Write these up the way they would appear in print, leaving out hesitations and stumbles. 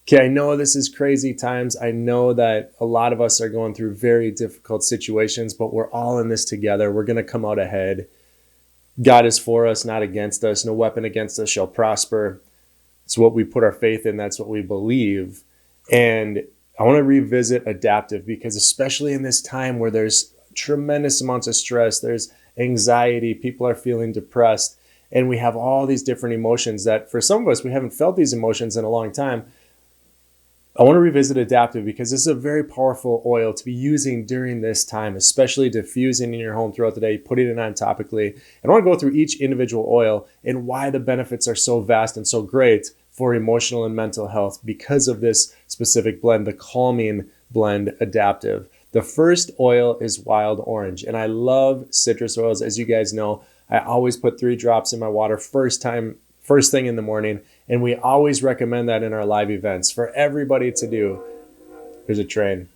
Okay, I know this is crazy times. I know that a lot of us are going through very difficult situations, but we're all in this together. We're going to come out ahead. God is for us, not against us. No weapon against us shall prosper. It's what we put our faith in. That's what we believe. And I want to revisit adaptive because, especially in this time where there's tremendous amounts of stress, there's anxiety, people are feeling depressed, and we have all these different emotions that for some of us, we haven't felt these emotions in a long time. I want to revisit adaptive because this is a very powerful oil to be using during this time, especially diffusing in your home throughout the day, putting it on topically. And I want to go through each individual oil and why the benefits are so vast and so great for emotional and mental health because of this specific blend, the calming blend adaptive. The first oil is wild orange, and I love citrus oils. As you guys know, I always put 3 drops in my water first thing in the morning. And we always recommend that in our live events for everybody to do. There's a train.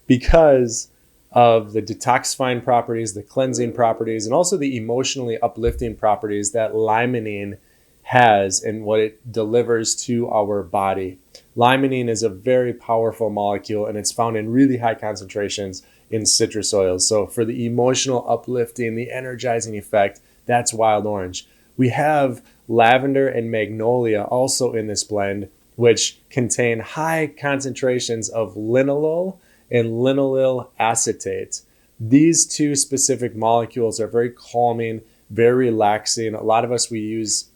Because of the detoxifying properties, the cleansing properties, and also the emotionally uplifting properties that limonene has and what it delivers to our body. Limonene is a very powerful molecule and it's found in really high concentrations in citrus oils. So for the emotional uplifting, the energizing effect, that's wild orange. We have lavender and magnolia also in this blend, which contain high concentrations of linalool and linalyl acetate. These 2 specific molecules are very calming, very relaxing. A lot of us, we use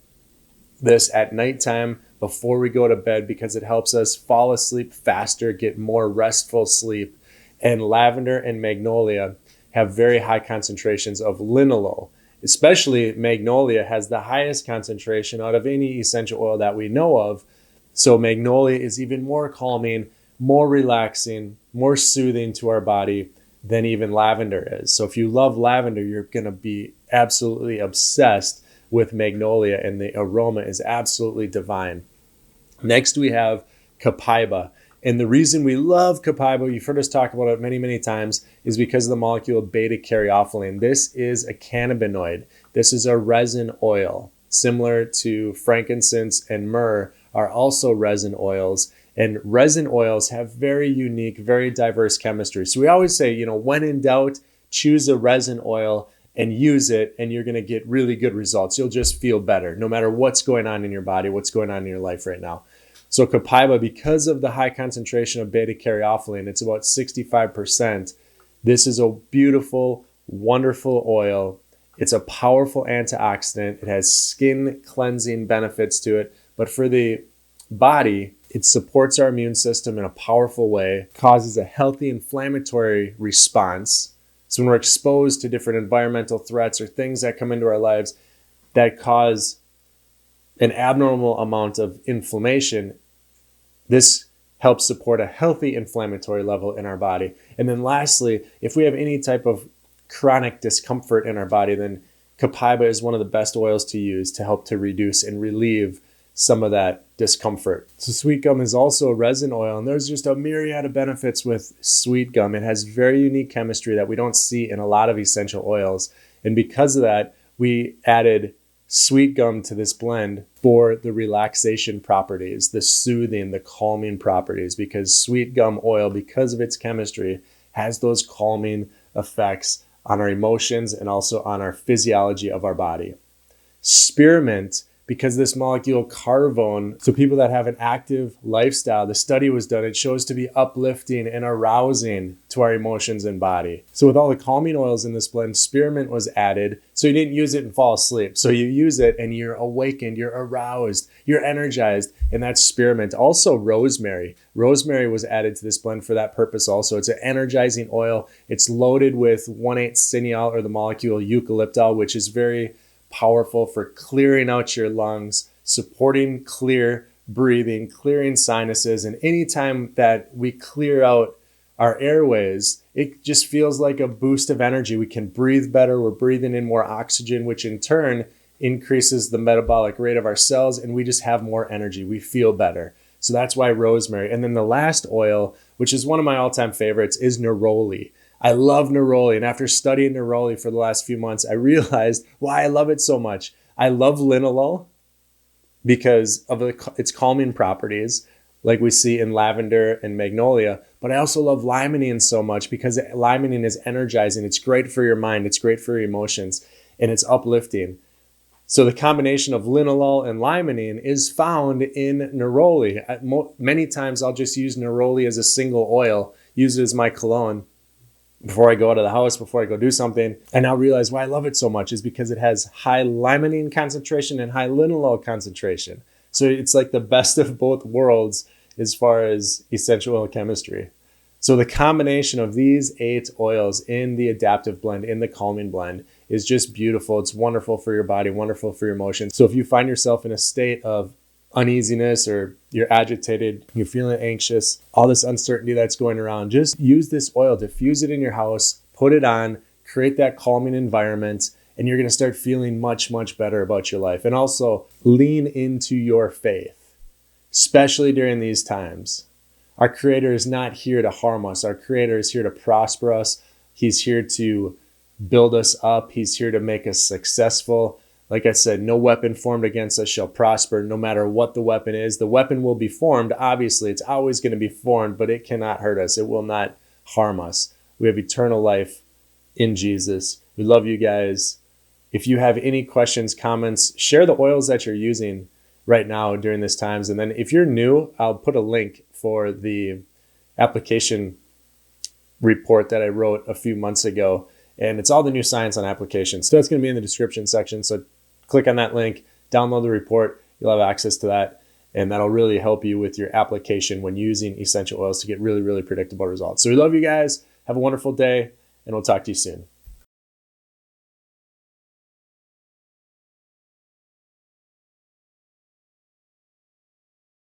this at nighttime before we go to bed because it helps us fall asleep faster, get more restful sleep. And lavender and magnolia have very high concentrations of linalool. Especially magnolia has the highest concentration out of any essential oil that we know of. So magnolia is even more calming, more relaxing, more soothing to our body than even lavender is. So if you love lavender, you're going to be absolutely obsessed with magnolia, and the aroma is absolutely divine. Next, we have copaiba. And the reason we love copaiba, you've heard us talk about it many, many times, is because of the molecule beta-caryophyllene. This is a cannabinoid. This is a resin oil, similar to frankincense and myrrh are also resin oils. And resin oils have very unique, very diverse chemistry. So we always say, when in doubt, choose a resin oil and use it, and you're going to get really good results. You'll just feel better, no matter what's going on in your body, what's going on in your life right now. So copaiba, because of the high concentration of beta-caryophyllene, it's about 65%. This is a beautiful, wonderful oil. It's a powerful antioxidant. It has skin cleansing benefits to it. But for the body, it supports our immune system in a powerful way, causes a healthy inflammatory response. So when we're exposed to different environmental threats or things that come into our lives that cause an abnormal amount of inflammation, this helps support a healthy inflammatory level in our body. And then lastly, if we have any type of chronic discomfort in our body, then copaiba is one of the best oils to use to help to reduce and relieve some of that discomfort. So sweet gum is also a resin oil, and there's just a myriad of benefits with sweet gum. It has very unique chemistry that we don't see in a lot of essential oils. And because of that, we added sweet gum to this blend for the relaxation properties, the soothing, the calming properties, because sweet gum oil, because of its chemistry, has those calming effects on our emotions and also on our physiology of our body. Spearmint, because this molecule carvone, so people that have an active lifestyle, the study was done, it shows to be uplifting and arousing to our emotions and body. So with all the calming oils in this blend, spearmint was added. So you didn't use it and fall asleep. So you use it and you're awakened, you're aroused, you're energized, and that's spearmint. Also rosemary. Rosemary was added to this blend for that purpose also. It's an energizing oil. It's loaded with 1,8 cineol, or the molecule eucalyptol, which is very powerful for clearing out your lungs, supporting clear breathing, clearing sinuses. And anytime that we clear out our airways, it just feels like a boost of energy. We can breathe better. We're breathing in more oxygen, which in turn increases the metabolic rate of our cells, and we just have more energy. We feel better. So that's why rosemary. And then the last oil, which is one of my all-time favorites, is neroli. I love neroli, and after studying neroli for the last few months, I realized why I love it so much. I love linalool because of its calming properties. like we see in lavender and magnolia. But I also love limonene so much because limonene is energizing. It's great for your mind. It's great for your emotions, and it's uplifting. So the combination of linalool and limonene is found in neroli. Many times I'll just use neroli as a single oil, use it as my cologne before I go out of the house, before I go do something. And I'll realize why I love it so much is because it has high limonene concentration and high linalool concentration. So it's like the best of both worlds as far as essential oil chemistry. So the combination of these 8 oils in the adaptive blend, in the calming blend, is just beautiful. It's wonderful for your body, wonderful for your emotions. So if you find yourself in a state of uneasiness or you're agitated, you're feeling anxious, all this uncertainty that's going around, just use this oil, diffuse it in your house, put it on, create that calming environment, and you're going to start feeling much, much better about your life. And also lean into your faith, especially during these times. Our Creator is not here to harm us. Our Creator is here to prosper us. He's here to build us up. He's here to make us successful. Like I said, no weapon formed against us shall prosper, no matter what the weapon is. The weapon will be formed. Obviously, it's always going to be formed, but it cannot hurt us. It will not harm us. We have eternal life in Jesus. We love you guys. If you have any questions, comments, share the oils that you're using right now during this times. And then if you're new, I'll put a link for the application report that I wrote a few months ago. And it's all the new science on applications. So it's going to be in the description section. So click on that link, download the report. You'll have access to that. And that'll really help you with your application when using essential oils to get really, really predictable results. So we love you guys. Have a wonderful day, and we'll talk to you soon.